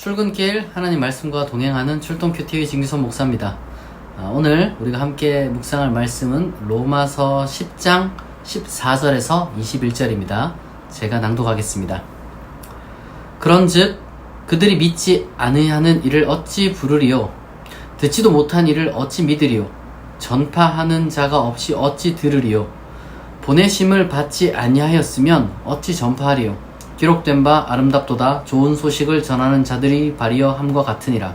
출근길 하나님 말씀과 동행하는 출동큐TV 진규선 목사입니다. 오늘 우리가 함께 묵상할 말씀은 로마서 10장 14절에서 21절입니다. 제가 낭독하겠습니다. 그런즉 그들이 믿지 아니하는 이를 어찌 부르리요? 듣지도 못한 이를 어찌 믿으리요? 전파하는 자가 없이 어찌 들으리요? 보내심을 받지 아니하였으면 어찌 전파하리요? 기록된 바 아름답도다 좋은 소식을 전하는 자들이 발이여 함과 같으니라.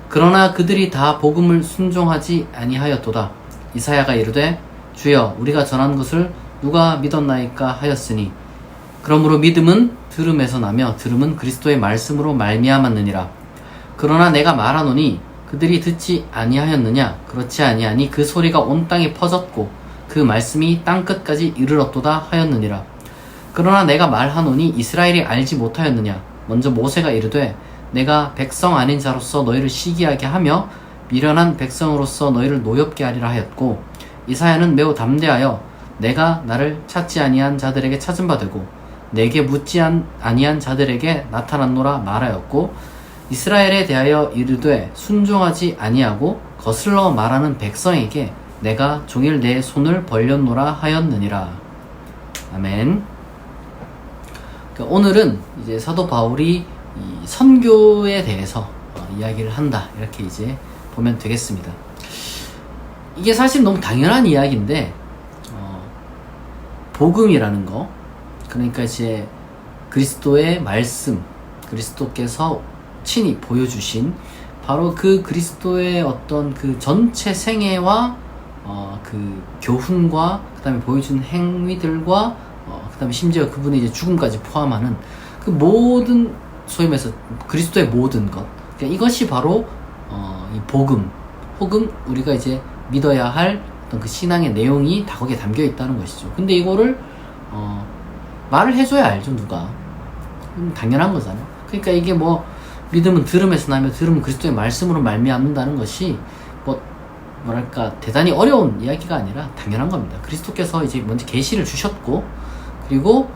그러나 그들이 다 복음을 순종하지 아니하였도다. 이사야가 이르되 주여 우리가 전한 것을 누가 믿었나이까 하였으니 그러므로 믿음은 들음에서 나며 들음은 그리스도의 말씀으로 말미암았느니라. 그러나 내가 말하노니 그들이 듣지 아니하였느냐? 그렇지 아니하니 그 소리가 온 땅에 퍼졌고 그 말씀이 땅끝까지 이르렀도다 하였느니라. 그러나 내가 말하노니 이스라엘이 알지 못하였느냐? 먼저 모세가 이르되 내가 백성 아닌 자로서 너희를 시기하게 하며 미련한 백성으로서 너희를 노엽게 하리라 하였고, 이사야는 매우 담대하여 내가 나를 찾지 아니한 자들에게 찾은 바 되고 내게 묻지 아니한 자들에게 나타났노라 말하였고, 이스라엘에 대하여 이르되 순종하지 아니하고 거슬러 말하는 백성에게 내가 종일 내 손을 벌렸노라 하였느니라. 아멘. 오늘은 이제 사도 바울이 이 선교에 대해서 이야기를 한다, 이렇게 이제 보면 되겠습니다. 이게 사실 너무 당연한 이야기인데 복음이라는 거, 그러니까 이제 그리스도의 말씀, 그리스도께서 친히 보여주신 바로 그 그리스도의 어떤 그 전체 생애와 그 교훈과 그 다음에 보여준 행위들과 그 다음에 심지어 그분의 이제 죽음까지 포함하는 그 모든, 소위 말해서 그리스도의 모든 것, 그러니까 이것이 바로 이 복음, 혹은 우리가 이제 믿어야 할 어떤 그 신앙의 내용이 다 거기에 담겨 있다는 것이죠. 근데 이거를 말을 해줘야 알죠, 누가. 당연한 거잖아요. 그러니까 이게 뭐 믿음은 들음에서 나며 들음은 그리스도의 말씀으로 말미암는다는 것이 뭐랄까 대단히 어려운 이야기가 아니라 당연한 겁니다. 그리스도께서 이제 먼저 계시를 주셨고, 그리고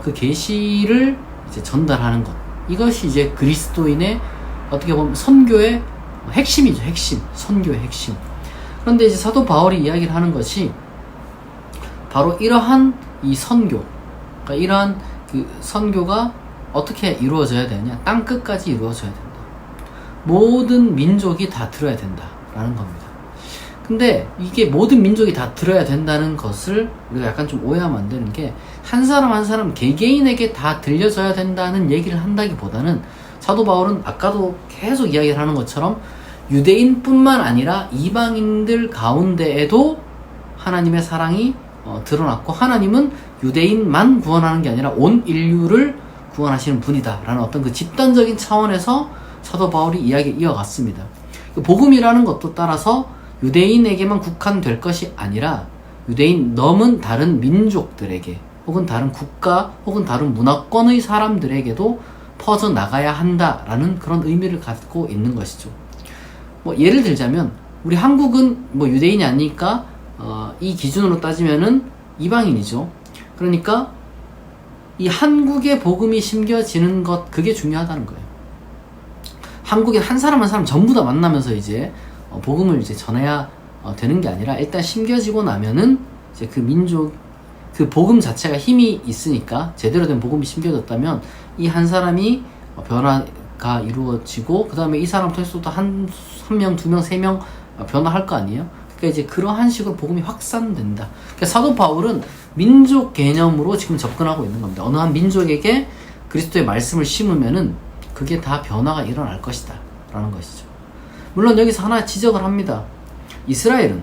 그 계시를 이제 전달하는 것, 이것이 이제 그리스도인의 어떻게 보면 선교의 핵심이죠. 핵심, 선교의 핵심. 그런데 이제 사도 바울이 이야기를 하는 것이 바로 이러한 이 선교, 그러니까 이러한 그 선교가 어떻게 이루어져야 되냐? 땅 끝까지 이루어져야 된다. 모든 민족이 다 들어야 된다라는 겁니다. 근데 이게 모든 민족이 다 들어야 된다는 것을 우리가 약간 좀 오해하면 안 되는 게, 한 사람 한 사람 개개인에게 다 들려져야 된다는 얘기를 한다기보다는 사도 바울은 아까도 계속 이야기를 하는 것처럼 유대인뿐만 아니라 이방인들 가운데에도 하나님의 사랑이 드러났고, 하나님은 유대인만 구원하는 게 아니라 온 인류를 구원하시는 분이다 라는 어떤 그 집단적인 차원에서 사도 바울이 이야기를 이어갔습니다. 복음이라는 것도 따라서 유대인에게만 국한될 것이 아니라 유대인 넘은 다른 민족들에게, 혹은 다른 국가, 혹은 다른 문화권의 사람들에게도 퍼져나가야 한다라는 그런 의미를 갖고 있는 것이죠. 뭐 예를 들자면 우리 한국은 뭐 유대인이 아니니까 이 기준으로 따지면은 이방인이죠. 그러니까 이 한국의 복음이 심겨지는 것, 그게 중요하다는 거예요. 한국에 한 사람 한 사람 전부 다 만나면서 이제 복음을 이제 전해야 되는 게 아니라, 일단 심겨지고 나면은 이제 그 민족, 그 복음 자체가 힘이 있으니까, 제대로 된 복음이 심겨졌다면 이 한 사람이 변화가 이루어지고, 그 다음에 이 사람 통해서 또 한 명, 두 명, 세 명 변화할 거 아니에요? 그러니까 이제 그러한 식으로 복음이 확산된다. 그러니까 사도 바울은 민족 개념으로 지금 접근하고 있는 겁니다. 어느 한 민족에게 그리스도의 말씀을 심으면은 그게 다 변화가 일어날 것이다 라는 것이죠. 물론 여기서 하나 지적을 합니다. 이스라엘은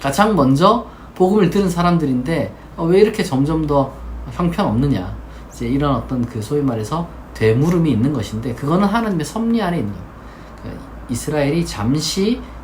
가장 먼저 복음을 들은 사람들인데 왜 이렇게 점점 더 형편없느냐, 이제 이런 어떤 그 소위 말해서 되물음이 있는 것인데, 그거는 하나님의 섭리 안에 있는 거예요. 그러니까 이스라엘이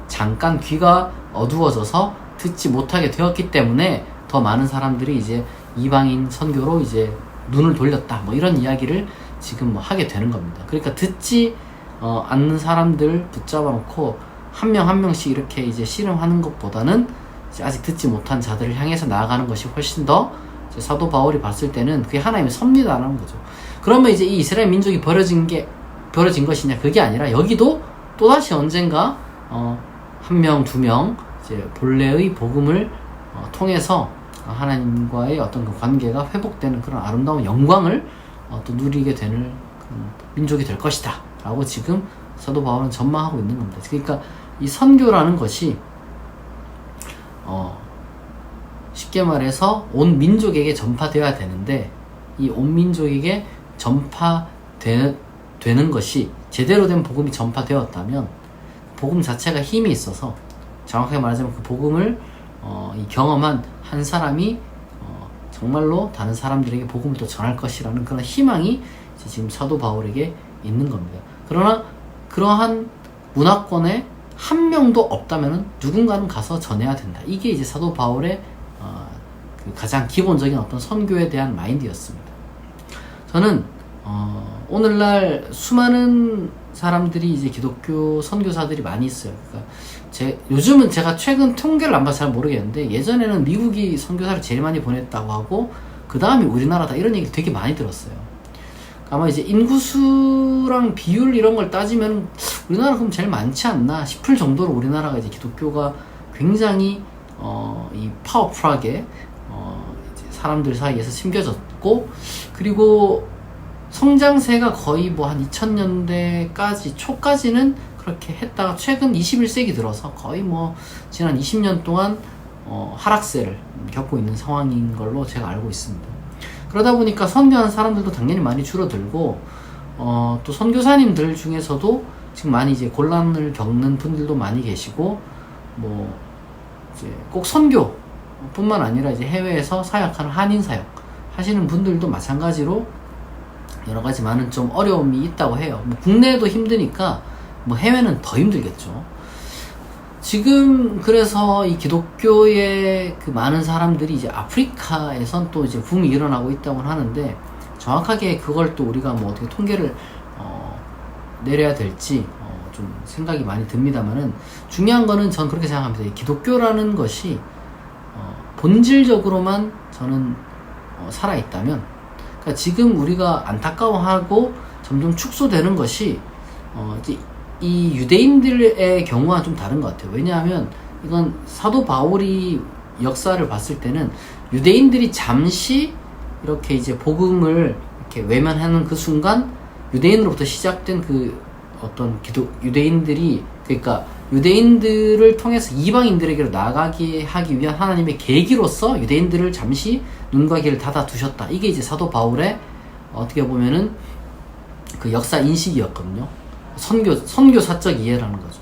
잠깐 귀가 어두워져서 듣지 못하게 되었기 때문에 더 많은 사람들이 이제 이방인 선교로 이제 눈을 돌렸다, 뭐 이런 이야기를 지금 뭐 하게 되는 겁니다. 그러니까 듣지 않는 사람들 붙잡아 놓고 한 명 한 명씩 이렇게 이제 씨름하는 것보다는 이제 아직 듣지 못한 자들을 향해서 나아가는 것이 훨씬 더 사도 바울이 봤을 때는 그게 하나님의 섭리다라는 거죠. 그러면 이제 이 이스라엘 민족이 버려진 것이냐? 그게 아니라 여기도 또다시 언젠가 한 명, 두 명 이제 본래의 복음을 통해서 하나님과의 어떤 그 관계가 회복되는 그런 아름다운 영광을 또 누리게 되는 민족이 될 것이다 라고 지금 사도 바울은 전망하고 있는 겁니다. 그러니까 이 선교라는 것이 쉽게 말해서 온 민족에게 전파되어야 되는데 이 온 민족에게 전파되는 것이 제대로 된 복음이 전파되었다면 복음 자체가 힘이 있어서 정확하게 말하자면 그 복음을 이 경험한 한 사람이 정말로 다른 사람들에게 복음을 또 전할 것이라는 그런 희망이 지금 사도 바울에게 있는 겁니다. 그러나 그러한 문화권에 한 명도 없다면 누군가는 가서 전해야 된다. 이게 이제 사도 바울의 그 가장 기본적인 어떤 선교에 대한 마인드였습니다. 저는 오늘날 수많은 사람들이 이제 기독교 선교사들이 많이 있어요. 그러니까 요즘은 제가 최근 통계를 안 봐서 잘 모르겠는데 예전에는 미국이 선교사를 제일 많이 보냈다고 하고 그 다음에 우리나라다 이런 얘기를 되게 많이 들었어요. 아마 이제 인구수랑 비율 이런 걸 따지면 우리나라 그럼 제일 많지 않나 싶을 정도로 우리나라가 이제 기독교가 굉장히 이 파워풀하게 이제 사람들 사이에서 심겨졌고 그리고 성장세가 거의 뭐 한 2000년대까지 초까지는 그렇게 했다가 최근 21세기 들어서 거의 뭐 지난 20년 동안 하락세를 겪고 있는 상황인 걸로 제가 알고 있습니다. 그러다 보니까 선교하는 사람들도 당연히 많이 줄어들고 또 선교사님들 중에서도 지금 많이 이제 곤란을 겪는 분들도 많이 계시고 뭐 이제 꼭 선교뿐만 아니라 이제 해외에서 사역하는 한인 사역 하시는 분들도 마찬가지로 여러 가지 많은 좀 어려움이 있다고 해요. 뭐 국내도 힘드니까 뭐 해외는 더 힘들겠죠. 지금 그래서 이 기독교의 그 많은 사람들이 이제 아프리카에선 또 이제 붐이 일어나고 있다고 하는데 정확하게 그걸 또 우리가 뭐 어떻게 통계를 내려야 될지 좀 생각이 많이 듭니다만은 중요한 거는 전 그렇게 생각합니다. 이 기독교라는 것이 본질적으로만 저는 살아있다면 그러니까 지금 우리가 안타까워하고 점점 축소되는 것이 이제 이 유대인들의 경우와 좀 다른 것 같아요. 왜냐하면 이건 사도 바울이 역사를 봤을 때는 유대인들이 잠시 이렇게 이제 복음을 이렇게 외면하는 그 순간 유대인으로부터 시작된 그 어떤 유대인들이 그러니까 유대인들을 통해서 이방인들에게로 나가게 하기 위한 하나님의 계기로서 유대인들을 잠시 눈과 귀를 닫아 두셨다. 이게 이제 사도 바울의 어떻게 보면은 그 역사 인식이었거든요. 선교사적 이해라는 거죠.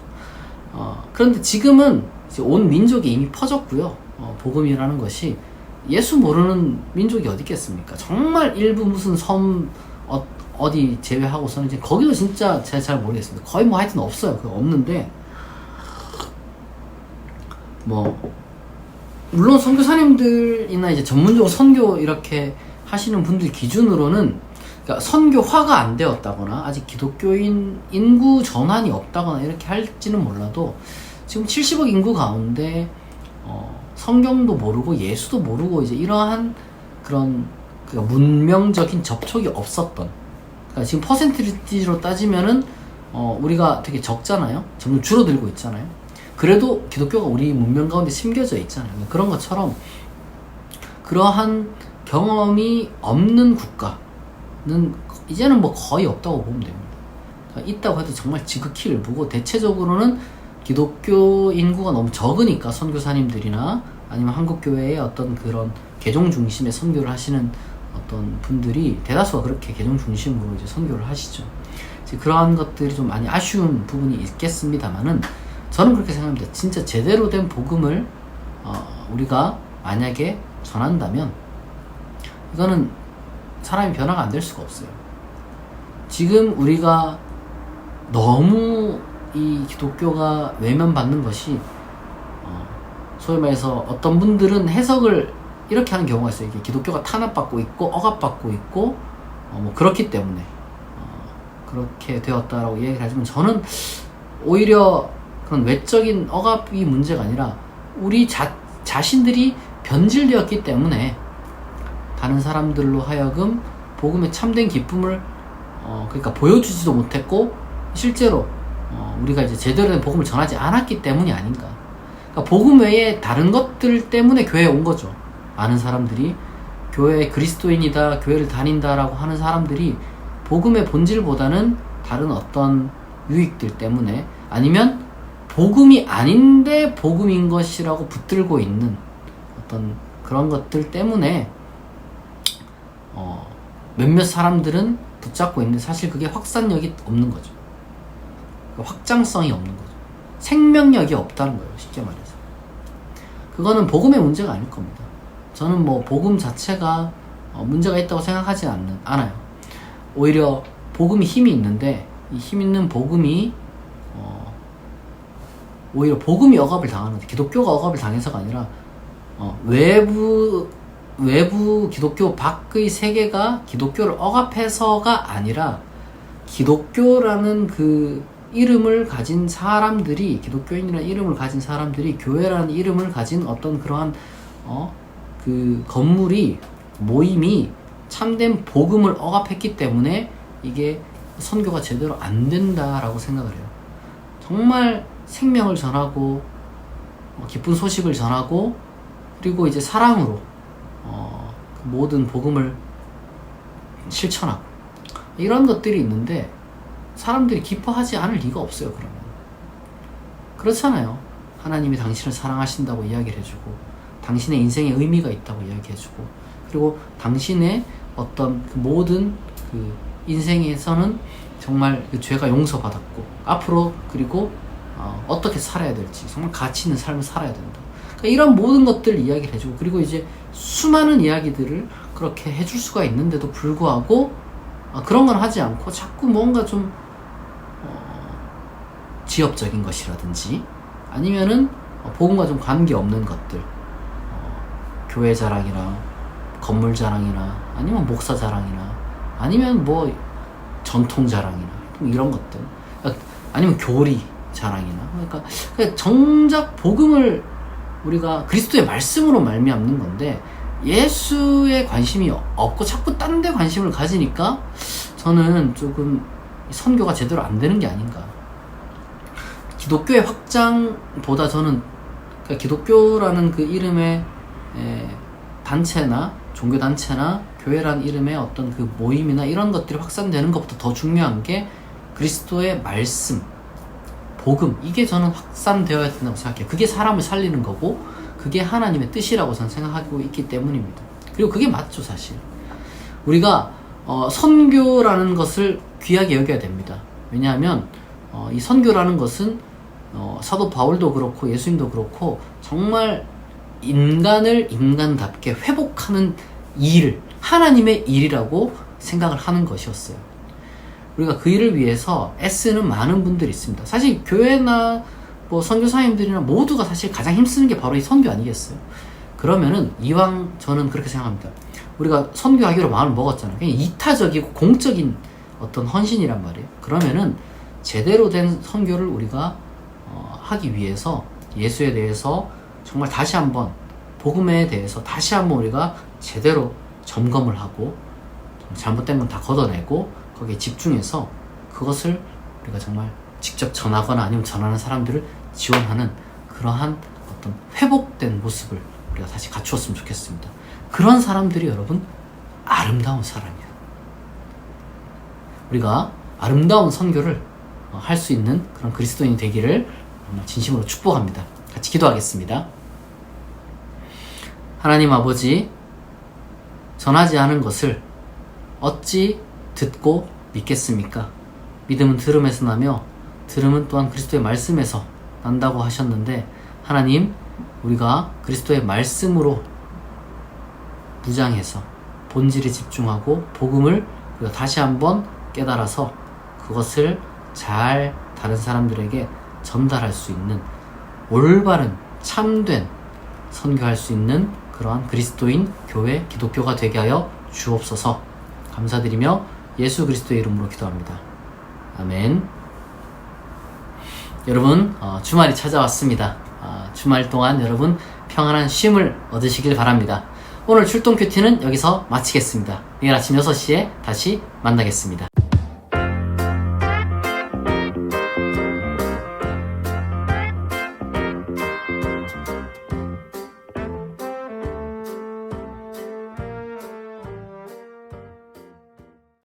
그런데 지금은 이제 온 민족이 이미 퍼졌고요. 복음이라는 것이 예수 모르는 민족이 어디 있겠습니까? 정말 일부 무슨 섬 어디 제외하고서는 이제 거기도 진짜 제가 잘 모르겠습니다. 거의 뭐 하여튼 없어요. 그거 없는데 뭐 물론 선교사님들이나 이제 전문적으로 선교 이렇게 하시는 분들 기준으로는 그러니까 선교화가 안 되었다거나 아직 기독교인 인구 전환이 없다거나 이렇게 할지는 몰라도 지금 70억 인구 가운데 성경도 모르고 예수도 모르고 이제 이러한 그런 그러니까 문명적인 접촉이 없었던 그러니까 지금 퍼센티지로 따지면은 우리가 되게 적잖아요. 점점 줄어들고 있잖아요. 그래도 기독교가 우리 문명 가운데 심겨져 있잖아요. 그런 것처럼 그러한 경험이 없는 국가는 이제는 뭐 거의 없다고 보면 됩니다. 그러니까 있다고 해도 정말 지극히 일부고 대체적으로는 기독교 인구가 너무 적으니까 선교사님들이나 아니면 한국교회의 어떤 그런 개종 중심의 선교를 하시는 어떤 분들이 대다수가 그렇게 개종 중심으로 이제 선교를 하시죠. 이제 그러한 것들이 좀 많이 아쉬운 부분이 있겠습니다만은 저는 그렇게 생각합니다. 진짜 제대로 된 복음을 우리가 만약에 전한다면 이거는 사람이 변화가 안 될 수가 없어요. 지금 우리가 너무 이 기독교가 외면받는 것이 소위 말해서 어떤 분들은 해석을 이렇게 하는 경우가 있어요. 이게 기독교가 탄압받고 있고 억압받고 있고 뭐 그렇기 때문에 그렇게 되었다라고 얘기를 하지만 저는 오히려 그런 외적인 억압이 문제가 아니라 우리 자신들이 변질되었기 때문에 다른 사람들로 하여금 복음의 참된 기쁨을 그러니까 보여주지도 못했고 실제로 우리가 이제 제대로 된 복음을 전하지 않았기 때문이 아닌가. 그러니까 복음 외에 다른 것들 때문에 교회에 온 거죠. 많은 사람들이 교회 그리스도인이다, 교회를 다닌다라고 하는 사람들이 복음의 본질보다는 다른 어떤 유익들 때문에, 아니면 복음이 아닌데 복음인 것이라고 붙들고 있는 어떤 그런 것들 때문에 몇몇 사람들은 붙잡고 있는데 사실 그게 확산력이 없는 거죠. 확장성이 없는 거죠. 생명력이 없다는 거예요. 쉽게 말해서. 그거는 복음의 문제가 아닐 겁니다. 저는 뭐 복음 자체가 문제가 있다고 생각하지 않아요. 오히려 복음이 힘이 있는데 이 힘 있는 복음이 오히려 복음이 억압을 당하는 거죠. 기독교가 억압을 당해서가 아니라 외부 기독교 밖의 세계가 기독교를 억압해서가 아니라 기독교라는 그 이름을 가진 사람들이, 기독교인이라는 이름을 가진 사람들이 교회라는 이름을 가진 어떤 그러한 그 건물이, 모임이 참된 복음을 억압했기 때문에 이게 선교가 제대로 안 된다라고 생각을 해요. 정말 생명을 전하고 기쁜 소식을 전하고 그리고 이제 사랑으로 그 모든 복음을 실천하고 이런 것들이 있는데 사람들이 기뻐하지 않을 리가 없어요. 그러면 그렇잖아요. 하나님이 당신을 사랑하신다고 이야기를 해주고 당신의 인생에 의미가 있다고 이야기해주고 그리고 당신의 어떤 그 모든 그 인생에서는 정말 그 죄가 용서받았고 앞으로 그리고 어떻게 살아야 될지 정말 가치 있는 삶을 살아야 된다. 그러니까 이런 모든 것들을 이야기를 해주고 그리고 이제 수많은 이야기들을 그렇게 해줄 수가 있는데도 불구하고 그런 건 하지 않고 자꾸 뭔가 좀 지엽적인 것이라든지 아니면은 복음과 좀 관계없는 것들, 교회 자랑이나 건물 자랑이나 아니면 목사 자랑이나 아니면 뭐 전통 자랑이나 이런 것들, 아니면 교리 자랑이나, 그러니까 정작 복음을 우리가 그리스도의 말씀으로 말미암는 건데 예수에 관심이 없고 자꾸 딴 데 관심을 가지니까 저는 조금 선교가 제대로 안 되는 게 아닌가. 기독교의 확장보다 저는 그러니까 기독교라는 그 이름의 단체나 종교단체나 교회라는 이름의 어떤 그 모임이나 이런 것들이 확산되는 것보다 더 중요한 게 그리스도의 말씀, 복음, 이게 저는 확산되어야 된다고 생각해요. 그게 사람을 살리는 거고 그게 하나님의 뜻이라고 저는 생각하고 있기 때문입니다. 그리고 그게 맞죠. 사실 우리가 선교라는 것을 귀하게 여겨야 됩니다. 왜냐하면 이 선교라는 것은 사도 바울도 그렇고 예수님도 그렇고 정말 인간을 인간답게 회복하는 일을 하나님의 일이라고 생각을 하는 것이었어요. 우리가 그 일을 위해서 애쓰는 많은 분들이 있습니다. 사실 교회나 뭐 선교사님들이나 모두가 사실 가장 힘쓰는 게 바로 이 선교 아니겠어요? 그러면은 이왕 저는 그렇게 생각합니다. 우리가 선교하기로 마음을 먹었잖아요. 그냥 이타적이고 공적인 어떤 헌신이란 말이에요. 그러면은 제대로 된 선교를 우리가 하기 위해서 예수에 대해서 정말 다시 한번 복음에 대해서 다시 한번 우리가 제대로 점검을 하고 잘못된 건 다 걷어내고 거기에 집중해서 그것을 우리가 정말 직접 전하거나 아니면 전하는 사람들을 지원하는 그러한 어떤 회복된 모습을 우리가 다시 갖추었으면 좋겠습니다. 그런 사람들이 여러분 아름다운 사람이에요. 우리가 아름다운 선교를 할 수 있는 그런 그리스도인이 되기를 진심으로 축복합니다. 같이 기도하겠습니다. 하나님 아버지, 전하지 않은 것을 어찌 듣고 믿겠습니까? 믿음은 들음에서 나며 들음은 또한 그리스도의 말씀에서 난다고 하셨는데 하나님, 우리가 그리스도의 말씀으로 무장해서 본질에 집중하고 복음을 우리가 다시 한번 깨달아서 그것을 잘 다른 사람들에게 전달할 수 있는 올바른 참된 선교할 수 있는 그러한 그리스도인 교회 기독교가 되게 하여 주옵소서. 감사드리며 예수 그리스도의 이름으로 기도합니다. 아멘. 여러분, 주말이 찾아왔습니다. 주말 동안 여러분 평안한 쉼을 얻으시길 바랍니다. 오늘 출동 큐티는 여기서 마치겠습니다. 내일 아침 6시에 다시 만나겠습니다.